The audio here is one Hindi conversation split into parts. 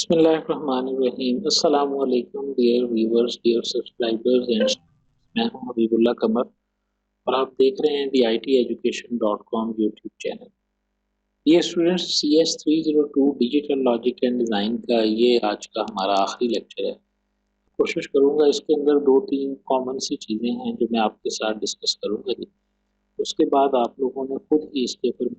बिस्मिल्लाहिर्रहमानिर्रहीम। अस्सलामु अलैकुम dear viewers, dear subscribers and मैं हूं हबीबुल्लाह कमर और आप देख रहे हैं दी ITeducation.com यूट्यूब चैनल। ये students CS302 digital logic and design का ये आज का हमारा आखिरी लेक्चर है। कोशिश करूंगा इसके अंदर 2-3 कॉमन सी चीज़ें हैं जो मैं आपके साथ डिस्कस करूंगा जी। उसके बाद आप लोगों ने खुद ही इसके ऊपर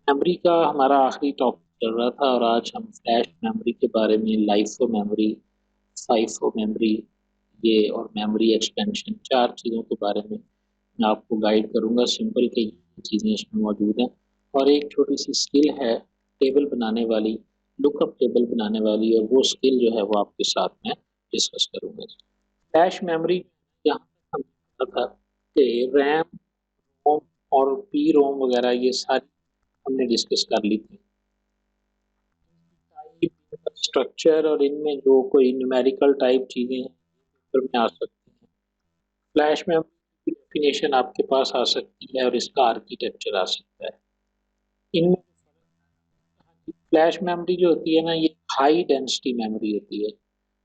मेमोरी का हमारा आखिरी टॉपिक चल रहा था और आज हम फ्लैश मेमोरी के बारे में, लाइफो मेमोरी, फाइफो मेमोरी ये और मेमोरी एक्सपेंशन 4 चीज़ों के बारे में मैं आपको गाइड करूंगा। सिंपल के चीज़ें इसमें मौजूद हैं और एक छोटी सी स्किल है टेबल बनाने वाली, लुकअप टेबल बनाने वाली, और वो स्किल जो है वो आपके साथ में डिस्कस करूंगा। फ्लैश मेमोरी यहाँ तक हम पता था कि रैम, रोम और पी रोम वगैरह ये सारी हमने डिस्कस कर ली थी। स्ट्रक्चर और इनमें जो कोई न्यूमेरिकल टाइप चीज़ें हैं में आ सकती हैं। फ्लैश मेमोरी की डेफिनेशन आपके पास आ सकती है और इसका आर्किटेक्चर आ सकता है। इनमें फ्लैश मेमोरी जो होती है ना, ये हाई डेंसिटी मेमोरी होती है।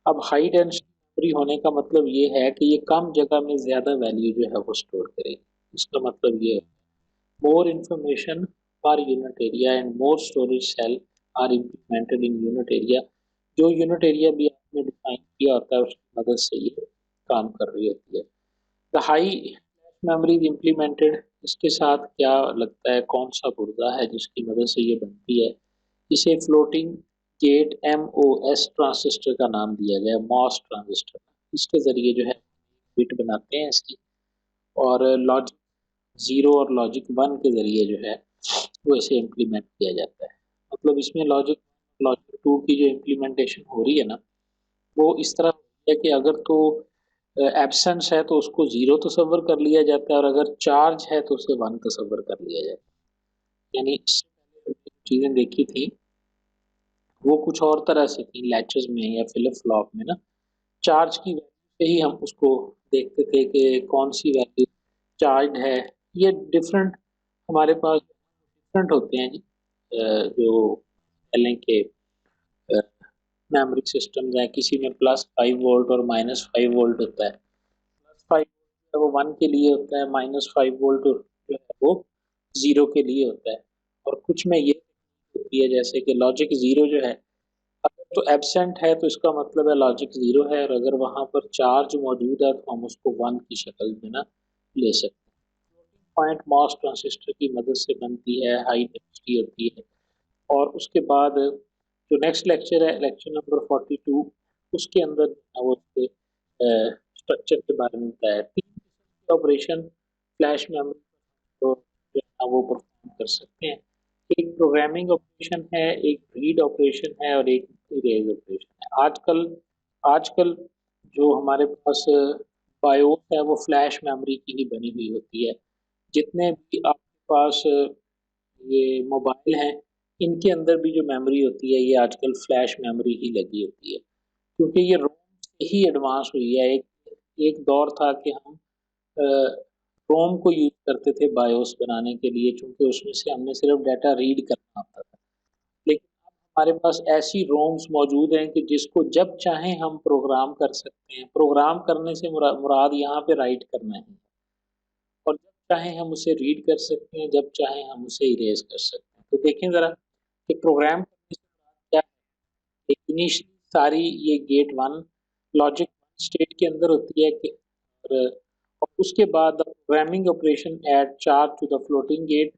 अब हाई डेंसिटी मेमोरी होने का मतलब ये है कि ये कम जगह में ज़्यादा वैल्यू जो है वो स्टोर करेगी। इसका मतलब ये है more information per unit area and more storage cell are implemented in unit area. जो यूनिट एरिया भी आपने डिफाइन किया होता है उसकी मदद से ये काम कर रही होती है। द हाई मेमोरी इम्प्लीमेंटेड, इसके साथ क्या लगता है, कौन सा गुर्दा है जिसकी मदद से ये बनती है? इसे फ्लोटिंग गेट MOS ट्रांजिस्टर का नाम दिया गया, मॉस ट्रांजिस्टर। इसके जरिए जो है बिट बनाते हैं इसकी, और लॉजिक 0 और लॉजिक 1 के जरिए जो है वो इसे इम्प्लीमेंट किया जाता है। मतलब इसमें लॉजिक लॉजिक 2 की जो इम्प्लीमेंटेशन हो रही है ना, वो इस तरह है कि अगर तो एब्सेंस है तो उसको 0 तस्वर कर लिया जाता है और अगर चार्ज है तो उसे 1 तस्वर कर लिया जाता है। यानी चीज़ें देखी थी वो कुछ और तरह से थी लैचेस में या फ्लिप फ्लॉप में ना, चार्ज की वैल्यू से ही हम उसको देखते थे कि कौन सी वैल्यू चार्ज है। ये डिफरेंट हमारे पास डिफरेंट होते हैं जी। जो पहले के मेमोरी सिस्टम्स हैं, किसी में +5 वोल्ट और -5 वोल्ट होता है। +5 वो 1 के लिए होता है, -5 वोल्ट जो है वो 0 के लिए होता है। और कुछ में ये होती है जैसे कि लॉजिक 0 जो है, अगर तो एब्सेंट है तो इसका मतलब है लॉजिक 0 है, और अगर वहाँ पर चार्ज मौजूद है तो हम उसको 1 की शक्ल में ना ले सकते हैं। पॉइंट मॉस ट्रांजिस्टर की मदद से बनती है, हाई डेंसिटी होती है। और उसके बाद जो नेक्स्ट लेक्चर है, लेक्चर नंबर 42, उसके अंदर वो स्ट्रक्चर के बारे में बताया। 3 ऑपरेशन फ्लैश मेमोरी को जो है वो परफॉर्म कर सकते हैं। एक प्रोग्रामिंग ऑपरेशन है, एक रीड ऑपरेशन है और एक इरेज ऑपरेशन है। आजकल आजकल जो हमारे पास बायोस है वो फ्लैश मेमोरी की ही बनी हुई होती है। जितने भी आपके पास ये मोबाइल हैं, इनके अंदर भी जो मेमोरी होती है ये आजकल फ्लैश मेमोरी ही लगी होती है, क्योंकि ये रोम से ही एडवांस हुई है। एक एक दौर था कि हम रोम को यूज करते थे बायोस बनाने के लिए, क्योंकि उसमें से हमने सिर्फ डाटा रीड करना होता था। लेकिन अब हमारे पास ऐसी रोम्स मौजूद हैं कि जिसको जब चाहें हम प्रोग्राम कर सकते हैं। प्रोग्राम करने से मुराद यहाँ पे राइट करना है, और जब चाहें हम उसे रीड कर सकते हैं, जब चाहें हम उसे इरेज कर सकते हैं। तो देखें ज़रा कि प्रोग्राम करने से मुराद क्या है। इनिशियली सारी ये गेट 1 लॉजिक स्टेट के अंदर होती है कि और उसके बाद the programming operation add charge to the floating gate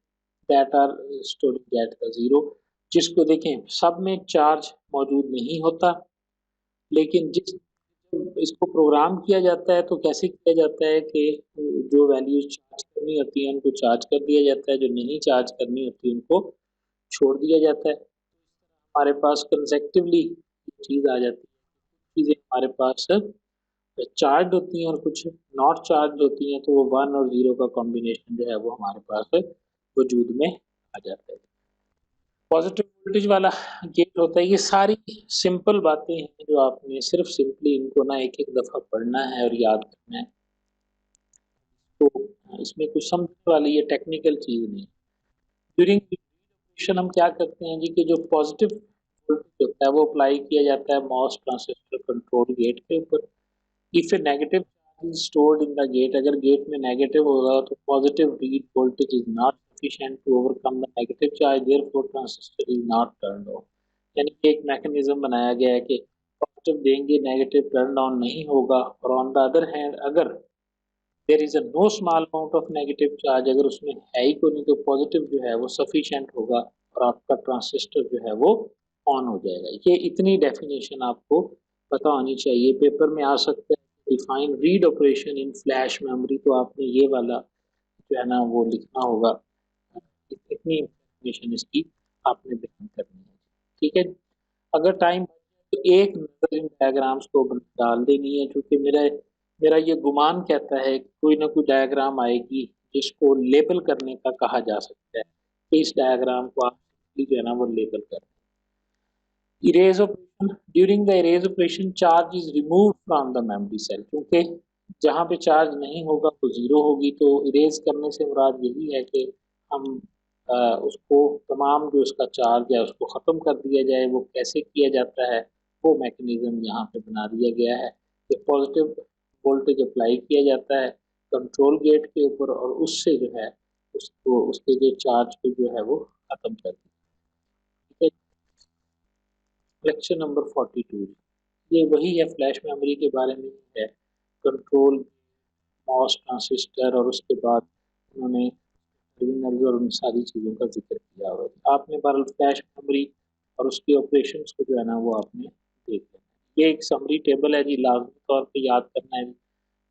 that are storing at the 0। जिसको देखें सब में चार्ज मौजूद नहीं होता, लेकिन जिस इसको प्रोग्राम किया जाता है तो कैसे किया जाता है कि जो वैल्यूज चार्ज करनी होती है उनको चार्ज कर दिया जाता है, जो नहीं चार्ज करनी होती उनको छोड़ दिया जाता है। हमारे पास कंसेक्टिवली चीज़ आ जाती है, चीज़ें हमारे पास चार्ज होती हैं और कुछ नॉट चार्ज होती हैं, तो वो 1 और 0 का कॉम्बिनेशन जो है वो हमारे पास वजूद में आ जाता है। पॉजिटिव वोल्टेज वाला गेट होता है। ये सारी सिंपल बातें हैं जो आपने सिर्फ सिंपली इनको ना एक एक दफ़ा पढ़ना है और याद करना है। तो इसमें कुछ समझने वाली ये टेक्निकल चीज़ नहीं। ड्यूरिंग एप्लीकेशन हम क्या करते हैं जी कि जो पॉजिटिव वोल्टेज होता है वो अप्लाई किया जाता है मॉस ट्रांजिस्टर कंट्रोल गेट के ऊपर। If a negative charge is stored in the gate, अगर गेट में नेगेटिव होगा तो positive read voltage is not sufficient to overcome the negative charge, therefore transistor is not turned off. यानी कि एक मैकेनिज्म बनाया गया है कि पॉजिटिव देंगे नेगेटिव टर्न ऑन नहीं होगा, और ऑन द अदर हैंड अगर there is a no small amount of negative charge, अगर उसमें है ही कोई नहीं तो पॉजिटिव जो है वो सफिशिएंट होगा और आपका ट्रांजिस्टर जो है वो ऑन हो जाएगा। ये इतनी डेफिनेशन आपको पता होनी चाहिए, पेपर में आ सकता है define read operation in flash memory, तो आपने ये वाला जो है ना वो लिखना होगा। इतनी इंफॉर्मेशन इसकी आपने बयान करनी है, ठीक है। अगर टाइम तो एक नजर इन डायग्राम्स को डाल देनी है, क्योंकि मेरा मेरा ये गुमान कहता है कि कोई ना कोई डायग्राम आएगी जिसको लेबल करने का कहा जा सकता है कि इस डायग्राम को आप जो है ना वो लेबल कर। Erase operation, during the erase operation charge is remove from the memory cell, क्योंकि जहाँ पे चार्ज नहीं होगा तो जीरो होगी, तो इरेज करने से मुराद यही है कि हम उसको तमाम जो उसका चार्ज है उसको ख़त्म कर दिया जाए। वो कैसे किया जाता है वो मैकेनिज्म यहाँ पे बना दिया गया है कि पॉजिटिव वोल्टेज अप्लाई किया जाता है कंट्रोल गेट के ऊपर और उससे जो है उसको उसके जो चार्ज को जो है वो ख़त्म कर दिया। ठीक है, लेक्चर नंबर 42 ये वही है, फ्लैश मेमोरी के बारे में है, कंट्रोल मॉस ट्रांजिस्टर, और उसके बाद उन्होंने टर्मिनल्स और उन सारी चीज़ों का जिक्र किया हुआ है। आपने बहरहाल फ्लैश मेमोरी और उसके ऑपरेशंस को जो है ना वो आपने देख लेना। ये एक समरी टेबल है जी, लाजमी तौर पे याद करना है।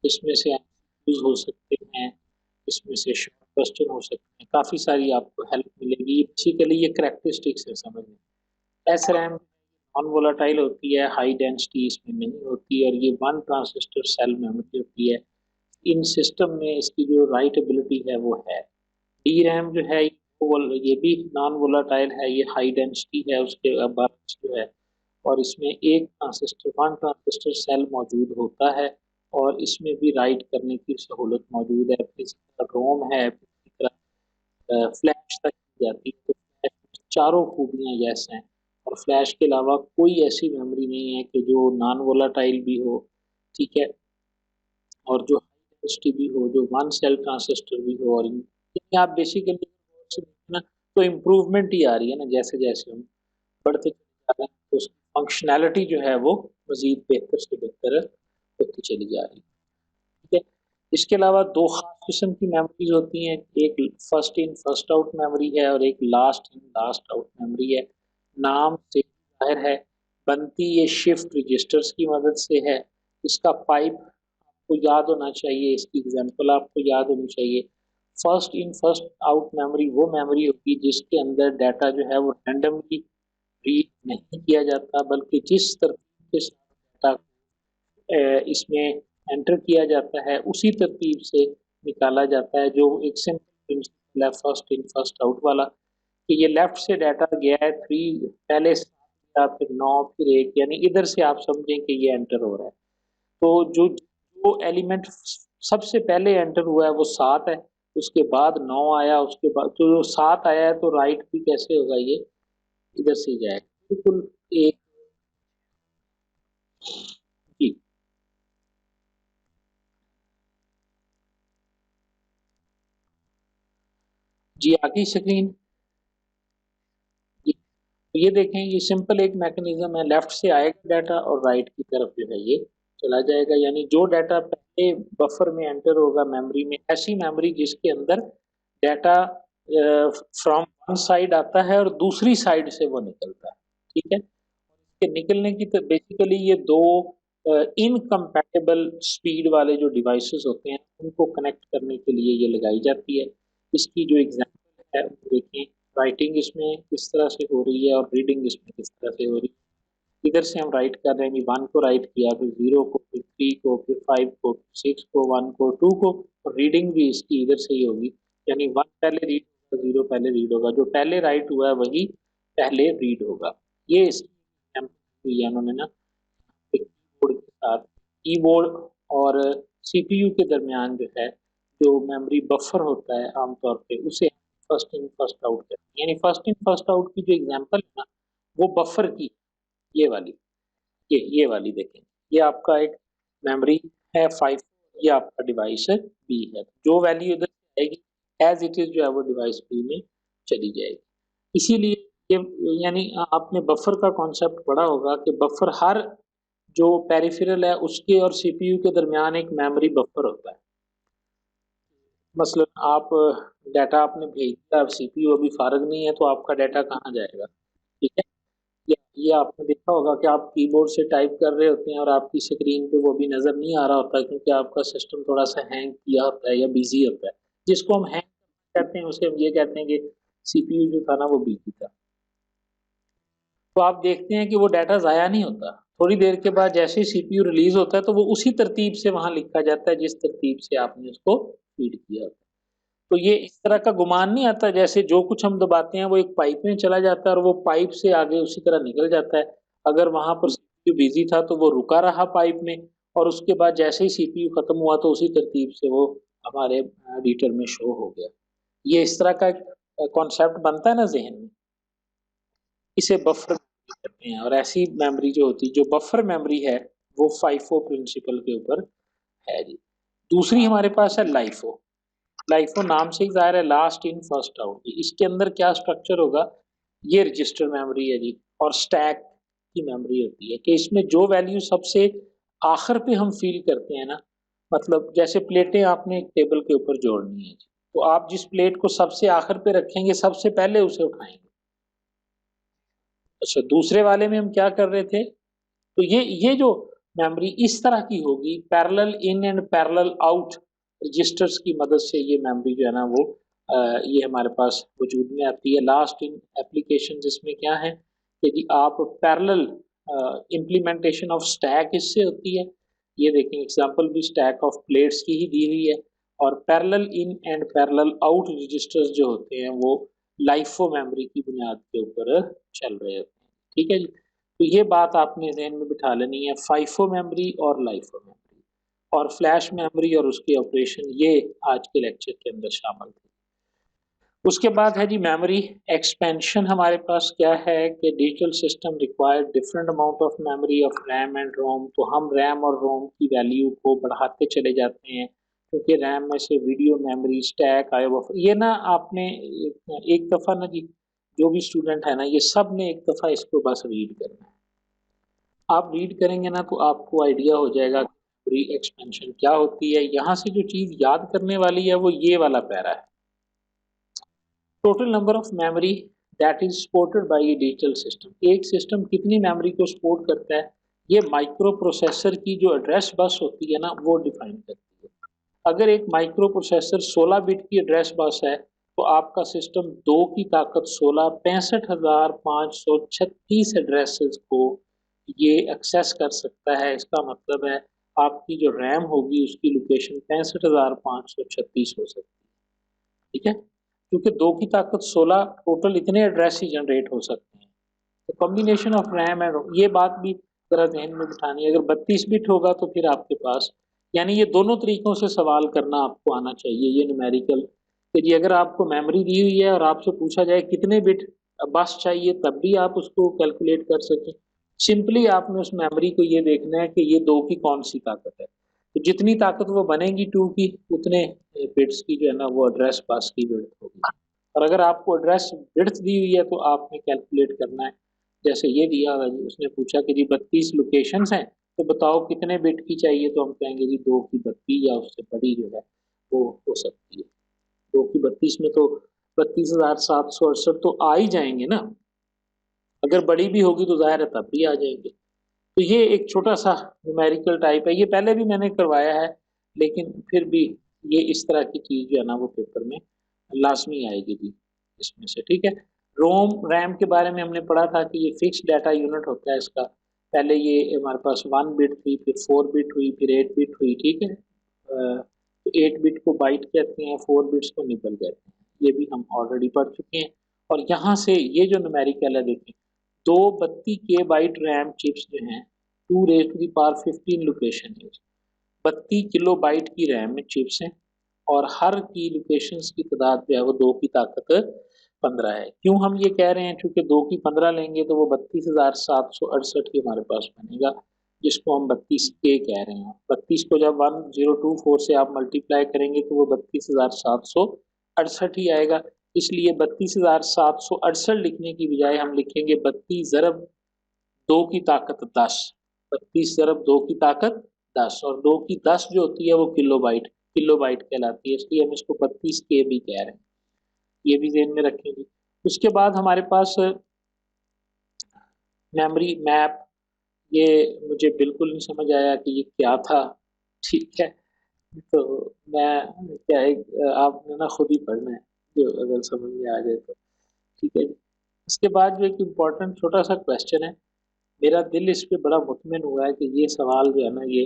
इसमें से यूज हो सकते हैं, इसमें से शॉर्ट क्वेश्चन हो सकते हैं, काफ़ी सारी आपको हेल्प मिलेगी। बेसिकली ये करेक्टरिस्टिक्स है समझ में। एस रैम नॉन वोलाटाइल होती है, हाई डेंसिटी इसमें नहीं होती, और ये वन ट्रांजिस्टर सेल मेमोरी होती है। इन सिस्टम में इसकी जो राइटेबिलिटी है वो है। डी रैम जो है ये भी नॉन वोलाटाइल है, ये हाई डेंसिटी है, उसके बाद जो है और इसमें एक ट्रांजिस्टर वन ट्रांजिस्टर सेल मौजूद होता है और इसमें भी राइट करने की सहूलत मौजूद है। इसी तरह रोम है, इसी तरह फ्लैश तक की जाती है, तो फ्लैश में चारों खूबियाँ यस हैं। और फ्लैश के अलावा कोई ऐसी मेमोरी नहीं है कि जो नॉन वोलाटाइल भी हो, ठीक है, और जो हाई भी हो, जो वन सेल ट्रांजिस्टर भी हो। और आप बेसिकली ना तो इम्प्रूवमेंट ही आ रही है ना, जैसे जैसे हम बढ़ते जा रहे हैं तो उसकी फंक्शनैलिटी जो है वो मजीद बेहतर से बेहतर होती चली जा रही है, ठीक है। इसके अलावा दो खास किस्म की मेमोरीज होती हैं, एक first in first out memory है और एक last in last out memory है। नाम से जाहिर है, बनती ये शिफ्ट रजिस्टर्स की मदद से है। इसका पाइप आपको याद होना चाहिए, इसकी एग्जांपल आपको याद होनी चाहिए। First in first out memory वो मेमोरी होगी जिसके अंदर डाटा जो है वो रैंडमली रीड नहीं किया जाता, बल्कि जिस तरतीब के साथ डाटा इसमें एंटर किया जाता है उसी तरतीब से निकाला जाता है। जो एक सिंपल प्रिंसिपल है फर्स्ट इन फर्स्ट आउट वाला, कि ये लेफ्ट से डाटा गया है 3, पहले 7 फिर 9 फिर 1, यानी इधर से आप समझें कि ये एंटर हो रहा है। तो जो जो एलिमेंट सबसे पहले एंटर हुआ है वो 7 है, उसके बाद 9 आया, उसके बाद तो जो 7 आया है तो राइट भी कैसे होगा, ये इधर से जाएगा बिल्कुल एक। जी जी आगे स्क्रीन जी, तो ये देखें, ये सिंपल एक मैकेनिज्म है, लेफ्ट से आएगा डाटा और राइट की तरफ जो है ये चला जाएगा। यानी जो डाटा पहले बफर में एंटर होगा मेमोरी में, ऐसी मेमोरी जिसके अंदर डाटा फ्रॉम वन साइड आता है और दूसरी साइड से वो निकलता है, ठीक है। के निकलने की तो बेसिकली ये दो इनकम्पैटिबल स्पीड वाले जो डिवाइसेस होते हैं उनको कनेक्ट करने के लिए ये लगाई जाती है। इसकी जो एग्जांपल है वो देखें, राइटिंग इसमें किस तरह से हो रही है और रीडिंग इसमें किस तरह से हो रही है। इधर से हम राइट कर रहे हैं, वन को राइट किया, फिर जीरो को, फिर थ्री को, फिर फाइव को, सिक्स को, वन को, टू को, और रीडिंग भी इसकी इधर से ही होगी। यानी वन पहले रीड होगा, जीरो पहले रीड होगा, जो पहले राइट हुआ है वही पहले रीड होगा। ये इसकी दिया उन्होंने ना कीबोर्ड के साथ, कीबोर्ड और सीपीयू के दरमियान जो है जो मेमोरी बफर होता है आमतौर पे उसे फर्स्ट इन फर्स्ट आउट कहते हैं। यानी फर्स्ट इन फर्स्ट आउट की जो एग्जांपल है ना, वो बफर की, ये वाली, ये वाली देखें, ये आपका एक मेमोरी है 5, ये आपका डिवाइस है बी है। जो वैल्यू इधर आएगी एज इट इज जो है वो डिवाइस बी में चली जाएगी। इसीलिए ये, यानी आपने बफर का कॉन्सेप्ट पढ़ा होगा कि बफर हर जो पेरिफेरल है उसके और सीपीयू के दरमियान एक मेमोरी बफर होता है। मसलन आप डाटा आपने भेज दिया, सीपीयू अभी फारग नहीं है, तो आपका डाटा कहाँ जाएगा, ठीक है। ये आपने देखा होगा कि आप कीबोर्ड से टाइप कर रहे होते हैं और आपकी स्क्रीन पे वो भी नजर नहीं आ रहा होता, क्योंकि आपका सिस्टम थोड़ा सा हैंग किया होता है या बिजी होता है। जिसको हम हैंग कहते हैं उसे हम ये कहते हैं कि सीपीयू जो था ना वो बिजी था। तो आप देखते हैं कि वो डाटा ज़ाया नहीं होता। थोड़ी देर के बाद जैसे ही सीपीयू रिलीज़ होता है तो वो उसी तरतीब से वहाँ लिखा जाता है जिस तरतीब से आपने उसको फ़ीड किया होता है। तो ये इस तरह का गुमान नहीं आता जैसे जो कुछ हम दबाते हैं वो एक पाइप में चला जाता है और वो पाइप से आगे उसी तरह निकल जाता है। अगर वहाँ पर सीपीयू बिज़ी था तो वो रुका रहा पाइप में, और उसके बाद जैसे ही सीपीयू खत्म हुआ तो उसी तरतीब से वो हमारे रीडर में शो हो गया। ये इस तरह का एक कॉन्सेप्ट बनता है ना ज़हन में, इसे बफर मेमोरी कहते हैं। और ऐसी मेमोरी जो होती है, जो बफर मेमोरी है, वो फाइफो प्रिंसिपल के ऊपर है जी। दूसरी हमारे पास है लाइफो। लाइफो नाम से ही ज़ाहिर है लास्ट इन फर्स्ट आउट। इसके अंदर क्या स्ट्रक्चर होगा, ये रजिस्टर मेमोरी है जी, और स्टैक की मेमोरी होती है कि इसमें जो वैल्यू सबसे आखिर पे हम फील करते हैं ना, मतलब जैसे प्लेटें आपने एक टेबल के ऊपर जोड़नी है जी, तो आप जिस प्लेट को सबसे आखिर पे रखेंगे सबसे पहले उसे उठाएंगे। अच्छा, दूसरे वाले में हम क्या कर रहे थे, तो ये जो मेमोरी इस तरह की होगी, parallel in and parallel out registers की मदद से ये मेमोरी जो है ना वो ये हमारे पास वजूद में आती है। लास्ट इन एप्लीकेशन जिसमें क्या है कि जी आप पैरेलल इम्प्लीमेंटेशन ऑफ स्टैक इससे होती है। ये देखें एग्जांपल भी स्टैक ऑफ प्लेट्स की ही दी हुई है। और parallel in and parallel out registers जो होते हैं वो लाइफो मेमोरी की बुनियाद के ऊपर चल रहे होते हैं, ठीक है जी। तो ये बात आपने ज़हन में बिठा लेनी है, फाइफो मेमोरी और लाइफो मेमोरी, और फ्लैश मेमोरी और उसके ऑपरेशन, ये आज के लेक्चर के अंदर शामिल थे। उसके बाद है जी मेमोरी एक्सपेंशन। हमारे पास क्या है कि digital system require different amount of memory of RAM and ROM. तो हम रैम और रोम की वैल्यू को बढ़ाते चले जाते हैं, क्योंकि रैम में से वीडियो मेमोरी स्टैक आयो बफर, ये ना आपने एक दफ़ा ना जी, जो भी स्टूडेंट है ना ये सब ने एक दफ़ा इसको बस रीड करना है। आप रीड करेंगे ना तो आपको आइडिया हो जाएगा कि मेमोरी एक्सपेंशन क्या होती है। यहाँ से जो चीज़ याद करने वाली है वो ये वाला पैरा है। Total number of memory that is supported by A digital system. एक सिस्टम कितनी मेमोरी को सपोर्ट करता है, ये माइक्रो प्रोसेसर की जो एड्रेस बस होती है ना वो डिफाइन करती है। अगर एक माइक्रो प्रोसेसर 16 बिट की एड्रेस बस है तो आपका सिस्टम 2 की ताकत 16 65,536 एड्रेसेस को ये एक्सेस कर सकता है। इसका मतलब है आपकी जो रैम होगी उसकी लोकेशन 65,536 हो सकती है, ठीक है। क्योंकि 2 की ताकत 16 टोटल इतने एड्रेस ही जनरेट हो सकते हैं। तो कॉम्बिनेशन ऑफ रैम एंड ये बात भी ज़रा ज़हन में बिठानी है। अगर 32 बिट होगा तो फिर आपके पास, यानी ये दोनों तरीकों से सवाल करना आपको आना चाहिए। ये न्यूमेरिकल कि जी अगर आपको मेमोरी दी हुई है और आपसे पूछा जाए कितने बिट बस चाहिए, तब भी आप उसको कैलकुलेट कर सकें। सिंपली आपने उस मेमोरी को ये देखना है कि ये 2 की कौन-सी ताकत है। तो जितनी ताकत वो बनेगी 2 की, उतने बिट्स की जो है ना वो एड्रेस बस की विड्थ होगी। और अगर आपको एड्रेस विड्थ दी हुई है तो आपने कैलकुलेट करना है। जैसे ये दिया हुआ जी, उसने पूछा कि जी 32 लोकेशंस हैं, तो बताओ कितने बिट की चाहिए, तो हम कहेंगे जी 2 की 32 या उससे बड़ी जो है वो हो सकती है। 2 की 32 में तो 32,768 तो आ ही जाएँगे ना। अगर बड़ी भी होगी तो ज़ाहिर है तब भी आ जाएँगे। तो ये एक छोटा-सा न्यूमेरिकल टाइप है, ये पहले भी मैंने करवाया है, लेकिन फिर भी ये इस तरह की चीज़ जो है ना वो पेपर में लाज़मी आएगी जी, इसमें से, ठीक है। रोम, रैम के बारे में हमने पढ़ा था कि ये फिक्स्ड डाटा यूनिट होता है इसका। पहले ये हमारे पास 1 बिट थी, फिर 4 बिट हुई, फिर 8 बिट हुई, ठीक है। तो 8 बिट को बाइट कहते हैं, 4 बिट्स को निबल कहते हैं। ये भी हम ऑलरेडी पढ़ चुके हैं। और यहाँ से ये जो न्यूमेरिकल है देखें, 2 32 के बाइट रैम चिप्स जो हैं 2 raise to the power 15 location है। 32 किलो बाइट की रैम में चिप्स हैं और हर की लोकेशंस की तादाद जो है वो 2 की ताकत 15 है। क्यों हम ये कह रहे हैं? चूंकि 2 की 15 लेंगे तो वो 32,768 ही हमारे पास बनेगा, जिसको हम 32K कह रहे हैं। 32 को जब 1024 से आप मल्टीप्लाई करेंगे तो वो 32,768 ही आएगा। इसलिए 32,768 लिखने की बजाय हम लिखेंगे 32 ज़रब 2 की ताकत 10। 32 ज़रब 2 की ताकत 10, और 2 की 10 जो होती है वो किलोबाइट कहलाती है, इसलिए हम इसको 32K भी कह रहे हैं। ये भी ज़हन में रखेंगे। उसके बाद हमारे पास मेमोरी मैप, ये मुझे बिल्कुल नहीं समझ आया कि ये क्या था। ठीक है, तो मैं क्या एक आपने ना खुद ही पढ़ना है, जो अगर समझ में आ जाए तो। ठीक है जी। इसके बाद जो एक इम्पोर्टेंट छोटा सा क्वेश्चन है, मेरा दिल इस पे बड़ा मुतमिन हुआ है कि ये सवाल जो है ना, ये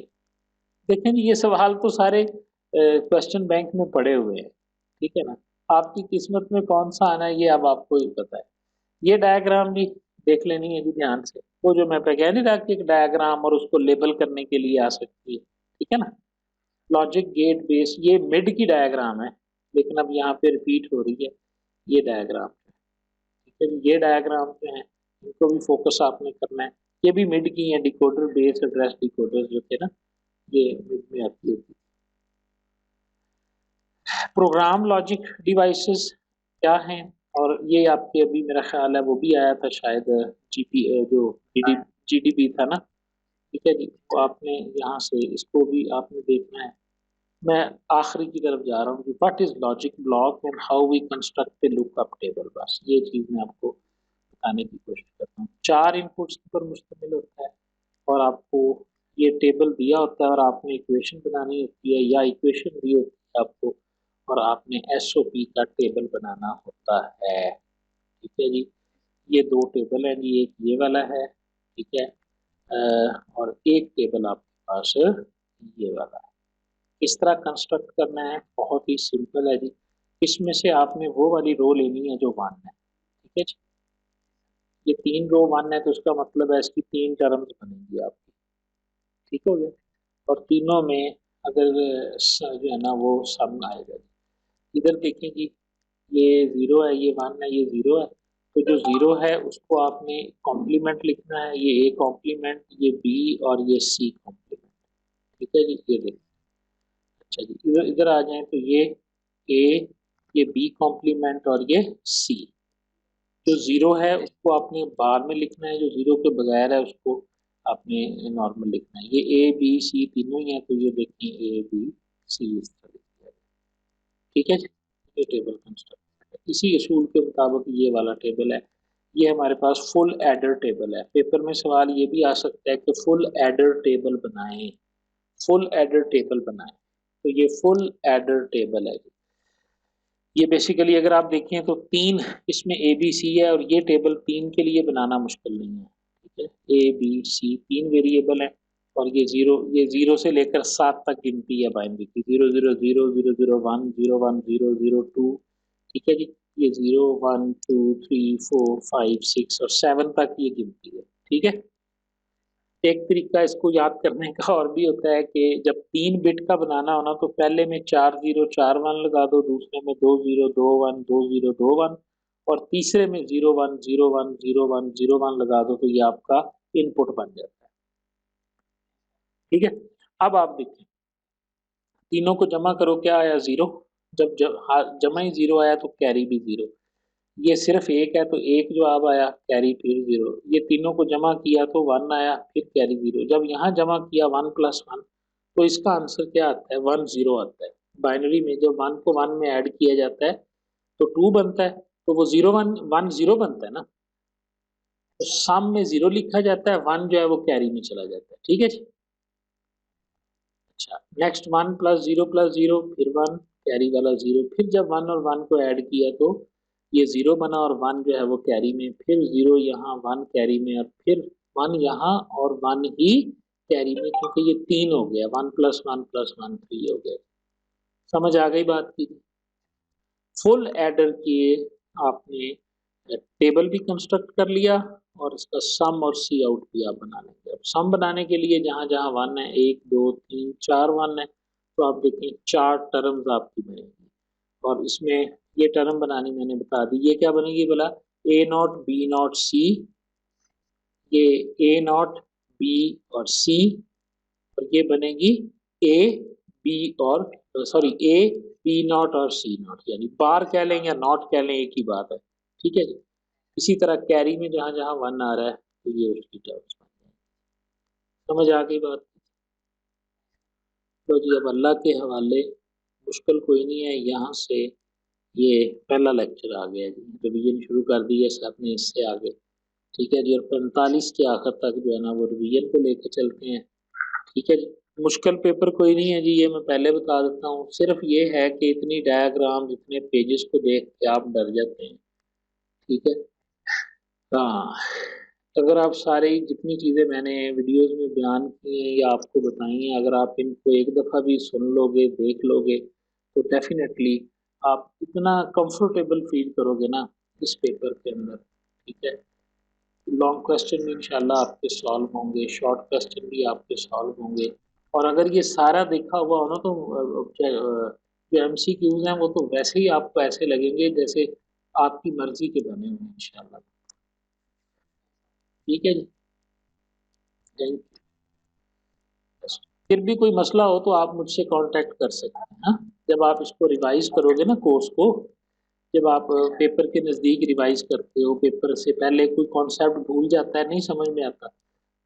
देखें जी, ये सवाल तो सारे क्वेश्चन बैंक में पड़े हुए हैं। ठीक है ना, आपकी किस्मत में कौन सा आना है ये अब आपको ही पता है। ये डायग्राम भी देख लेनी है जी ध्यान से, वो जो मैं पे कह नहीं रहा कि एक डायग्राम और उसको लेबल करने के लिए आ सकती है। ठीक है ना, लॉजिक गेट बेस, ये मिड की डायग्राम है, लेकिन अब यहाँ पे रिपीट हो रही है ये डायग्राम। ठीक है, ये डायग्राम जो है इनको भी फोकस आपने करना है। ये भी मिड की है, डिकोडर बेस एड्रेस डिकोडर जो थे ना, ये मिड में आती होती। प्रोग्राम लॉजिक डिवाइसेस क्या हैं? और ये आपके अभी मेरा ख्याल है वो भी आया था शायद, जीपी जो जीडीपी था ना। ठीक है जी, तो आपने यहाँ से इसको भी आपने देखना है। मैं आखिरी की तरफ जा रहा हूँ कि what is logic block and how we construct a lookup table. बस ये चीज मैं आपको बताने की कोशिश करता हूँ। 4 इनपुट्स पर मुश्तमिल होता है, और आपको ये टेबल दिया होता है, और आपने इक्वेशन बनानी होती है, या इक्वेशन दी होती है आपको, और आपने एसओपी का टेबल बनाना होता है। ठीक है जी, ये 2 टेबल है जी, एक ये वाला है, ठीक है, और एक टेबल आपके पास ये वाला है। किस तरह कंस्ट्रक्ट करना है? बहुत ही सिंपल है जी। इसमें से आपने वो वाली रो लेनी है जो 1 है। ठीक है जी, ये 3 रो 1 है तो उसका मतलब है इसकी 3 टर्म्स बनेंगी आपकी। ठीक हो गया, और तीनों में अगर जो है ना वो सम आएगा। इधर देखें जी, ये 0 है, ये 1 है, ये 0 है, तो जो 0 है उसको आपने कॉम्प्लीमेंट लिखना है, ये ए कॉम्प्लीमेंट, ये बी, और ये सी कॉम्प्लीमेंट। ठीक है जी, ये देखिए। अच्छा जी, इधर इधर आ जाएं तो ये ए, ये बी कॉम्प्लीमेंट, और ये सी। जो 0 है उसको आपने बाद में लिखना है, जो 0 के बगैर है उसको आपने नॉर्मल लिखना है। ये ए बी सी तीनों ही है, तो ये देखें ए बी सी इस तरह लिखा जाएगा। ठीक है जी, ये टेबल कंस्ट्रक्ट है। इसी असूल के मुताबिक ये वाला टेबल है। ये हमारे पास फुल एडर टेबल है। पेपर में सवाल ये भी आ सकता है कि फुल एडर टेबल बनाएं, फुल एडर टेबल बनाएं। तो ये फुल एडर टेबल है। ये बेसिकली अगर आप देखें तो 3 इसमें ए बी सी है, और ये टेबल 3 के लिए बनाना मुश्किल नहीं है। ठीक है, ए बी सी 3 वेरिएबल है, और ये जीरो से लेकर 7 तक गिनती है बाइनरी की, 0 0 0 0 0 1 0 1 0 0 2। ठीक है जी, ये 0 1 2 3 4 5 6 और 7 तक ये गिनती है। ठीक है, एक तरीका इसको याद करने का और भी होता है कि जब 3 बिट का बनाना हो ना, तो पहले में 4 0 4 1 लगा दो, दूसरे में 2 0 2 1 2 0 2 1, और तीसरे में 0 1 0 1 0 1 0 1 लगा दो, तो ये आपका इनपुट बन जाता है। ठीक है, अब आप देखिए, तीनों को जमा करो, क्या आया? 0। जब जमा ही 0 आया तो कैरी भी 0। ये सिर्फ एक है तो एक जवाब आया, कैरी फिर 0। ये तीनों को जमा किया तो 1 आया, फिर कैरी 0। जब यहाँ जमा किया 1 + 1, तो इसका आंसर क्या आता है? 1 0 आता है। बाइनरी में जब 1 को 1 में ऐड किया जाता है तो 2 बनता है, तो वो 0 1 1 0 बनता है ना, तो सम में 0 लिखा जाता है, 1 जो है वो कैरी में चला जाता है। ठीक है जी। अच्छा, नेक्स्ट 1 + 0 + 0 फिर 1, कैरी वाला 0, फिर जब 1 और 1 को ऐड किया तो ये 0 बना, और 1 जो है वो कैरी में, फिर 0 यहाँ, 1 कैरी में, और फिर 1 यहाँ, और 1 ही कैरी में, क्योंकि ये 3 हो गया, 1 + 1 + 1 3 हो गया। समझ आ गई बात की? फुल एडर के आपने टेबल भी कंस्ट्रक्ट कर लिया, और इसका सम और सी आउट भी आप बना लेंगे। अब सम बनाने के लिए जहाँ जहाँ 1 है, 1 2 3 4 1 है, तो आप देखें 4 टर्म्स आपकी बनेगी, और इसमें ये टर्म बनानी मैंने बता दी। ये क्या बनेगी बोला, ए नॉट बी नॉट सी, ये ए नॉट बी और सी, और ये बनेगी ए बी और सॉरी ए बी नॉट और सी नॉट, यानी बार कह लें या नॉट कह लें, एक ही बात है। ठीक है जी। इसी तरह कैरी में जहां जहां वन आ रहा है तो ये उसकी टर्म्स बन जाएगी। समझ आ गई बात। तो जी अब अल्लाह के हवाले, मुश्किल कोई नहीं है। यहाँ से ये पहला लेक्चर आ गया जी, रिवीजन शुरू कर दी है सर ने इससे आगे। ठीक है जी, और 45 के आखिर तक जो है ना वो रिवीजन को लेकर चलते हैं। ठीक है जी। मुश्किल पेपर कोई नहीं है जी, ये मैं पहले बता देता हूँ। सिर्फ ये है कि इतनी डायग्राम, इतने पेजेस को देख के आप डर जाते हैं। ठीक है। हाँ, अगर आप सारी जितनी चीज़ें मैंने वीडियोस में बयान की हैं या आपको बताई हैं, अगर आप इनको एक दफ़ा भी सुन लोगे, देख लोगे, तो डेफिनेटली आप इतना कंफर्टेबल फील करोगे ना इस पेपर के अंदर। ठीक है। लॉन्ग क्वेश्चन भी इंशाल्लाह आपके सॉल्व होंगे, शॉर्ट क्वेश्चन भी आपके सॉल्व होंगे। और अगर ये सारा देखा हुआ हो ना तो जो एमसीक्यूज हैं वो तो वैसे ही आपको ऐसे लगेंगे जैसे आपकी मर्जी के बने हुए हैं इंशाल्लाह। ठीक है जी। Thank you. फिर भी कोई मसला हो तो आप मुझसे कांटेक्ट कर सकते हैं। हाँ, जब आप इसको रिवाइज करोगे ना कोर्स को, जब आप पेपर के नज़दीक रिवाइज करते हो, पेपर से पहले कोई कॉन्सेप्ट भूल जाता है, नहीं समझ में आता,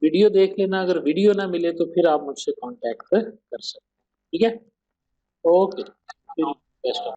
वीडियो देख लेना। अगर वीडियो ना मिले तो फिर आप मुझसे कांटेक्ट कर सकते हैं। ठीक है। ओके। Best of